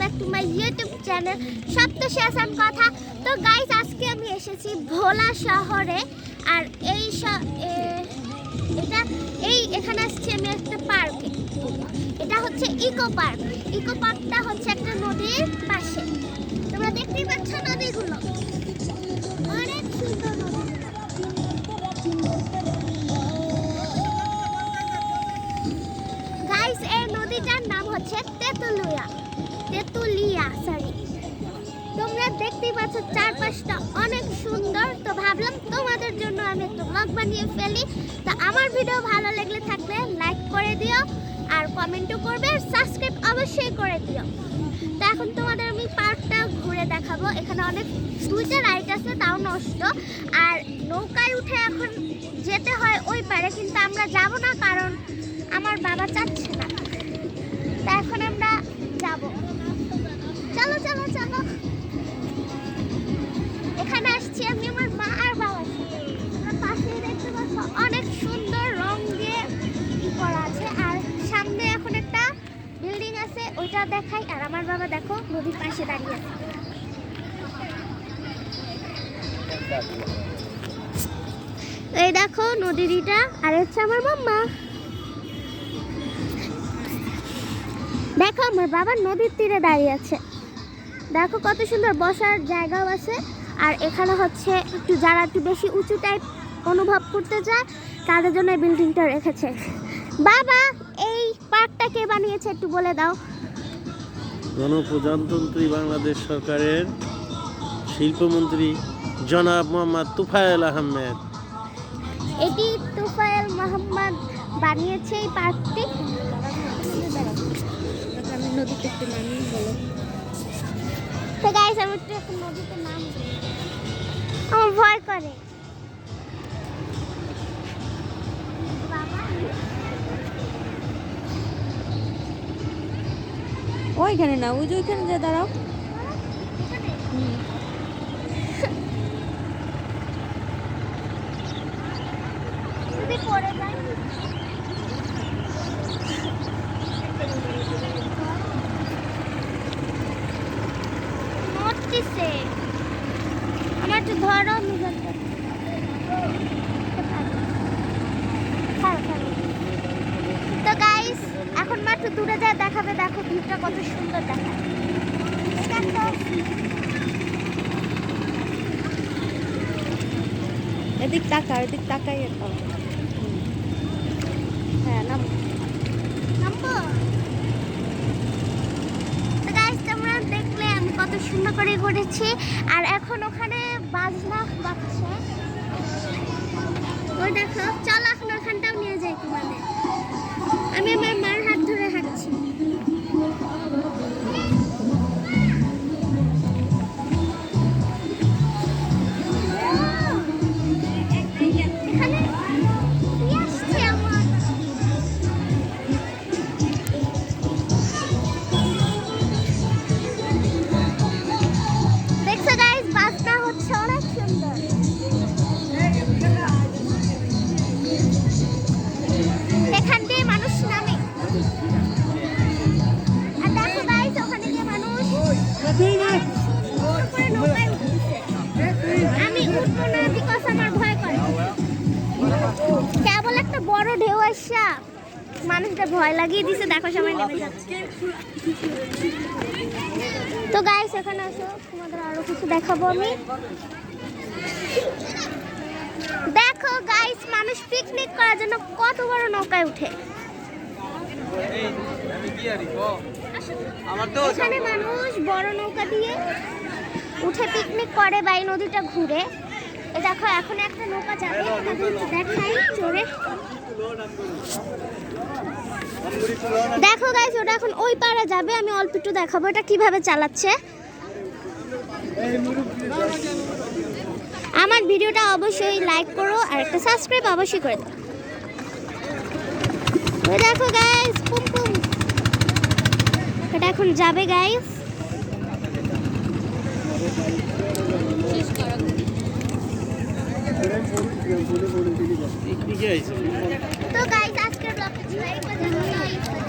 Back to my YouTube channel Saptashi আসান কথা। তো guys আজকে আমি এসেছি ভোলা শহরে। আর এখানে আসছি আমি একটা পার্কে। এটা হচ্ছে ইকো পার্ক। ইকো পার্কটা হচ্ছে একটা নদীর পাশে। তোমরা দেখতেই পাচ্ছ নদীগুলো অনেক সুন্দর নদী। গাইস এই নদীটার নাম হচ্ছে তেতুলিয়া সরি। তোমরা দেখতেই পাচ্ছ চারপাশটা অনেক সুন্দর। তো ভাবলাম তোমাদের জন্য আমি একটা ব্লগ বানিয়ে ফেলি। তো আমার ভিডিও ভালো লাগলে থাকলে লাইক করে দিও, আর কমেন্টও করবে, আর সাবস্ক্রাইব অবশ্যই করে দিও। তো এখন তোমাদের আমি পার্কটা ঘুরে দেখাবো। এখানে অনেক দুইটা রাইড আছে, তাও নষ্ট। আর নৌকায় উঠে এখন যেতে হয় ওই পারে, কিন্তু আমরা যাব না কারণ আমার বাবা চাচ্ছে না। তা এখন আমরা যাব। চলো চলো চলো। এখানে আসছি আমি আমার মা আর বাবার সাথে। তোমরা পাশেই দেখতে পাচ্ছ অনেক সুন্দর রং দিয়ে করা আছে। আর সামনে এখন একটা বিল্ডিং আছে, ওইটা দেখাই। আর আমার বাবা দেখো নদীর পাশে দাঁড়িয়ে আছে। এই দেখো নদীটা, আর হচ্ছে আমার মাম্মা। দেখো আমার বাবা নদীর তীরে দাঁড়িয়ে আছে। দেখো কত সুন্দর বসার জায়গাও আছে। আর এখানে হচ্ছে একটু যারা একটু বেশি উঁচু টাইপ অনুভব করতে চায় তাদের জন্য এই বিল্ডিংটা রেখেছে। বাবা এই পার্কটা কে বানিয়েছে একটু বলে দাও। গণপ্রজাতন্ত্রী বাংলাদেশ সরকারের শিল্পমন্ত্রী জনাব মোহাম্মদ তুফায়েল আহমেদ। এটি তুফায়েল মোহাম্মদ বানিয়েছে এই পার্কটি। আমি নদীতে একটু নামি বলো। তো গাইস আমি একটু এখন নদীতে নামবো, আমার ভয় করে। ওইখানে না, ওই যে ওইখানে যা দাঁড়াও। যদি পড়ে যায় মরতেছে। আমার তো ধরো তো গাইস এখন মাত্র দূরে যায় দেখাবে। দেখো ভিউটা কত সুন্দর দেখায়। এদিক তাকা, এদিক তাকাই। হ্যাঁ নাম নামবো। তো গাইস তোমরা দেখলে আমি কত সুন্দর করে করেছি। আর এখন ওখানে বাজনা বাজছে, ওই দেখো। চলো এখন ওখানটাও নিয়ে যাই তোমাদের। আমি আমার মার হাত ধরে হাঁটছি। এখানে কি আসছে আমার? দেখছো গাইস বাসটা হচ্ছে অনেক সুন্দর। এখান দিয়ে মানুষ নামে। আর দেখো গাইস ওখানে গিয়ে মানুষ সুন্দর করে নৌকায় উঠছে। আমি উঠবো না বিকজ আমার ভয় করে। কেবল একটা বড় ঢেউ আসা মানুষটা ভয় লাগিয়ে দিছে। দেখো সবাই নেমে যাচ্ছে। তো গাইস এখানে আসো, তোমাদের আরো কিছু দেখাবো আমি। দেখো গাইস মানুষ পিকনিক করার জন্য কত বড় নৌকায় উঠে। এখানে মানুষ বড় নৌকা দিয়ে উঠে পিকনিক করে বা এই নদীটা ঘুরে। দেখো এখন একটা নৌকা যাবে, দেখাই চড়ে। দেখো গাইস ওটা এখন ওই পাড়ে যাবে। আমি অল্প একটু দেখাবো এটা কিভাবে চালাচ্ছে। আমার ভিডিওটা অবশ্যই লাইক করো, আর একটা সাবস্ক্রাইব অবশ্যই করে দাও। ওই দেখো গাইস পুম পুম, এটা এখন যাবে গাইস। তো গাইস আজকের ব্লগটা ছিল এই পর্যন্ত।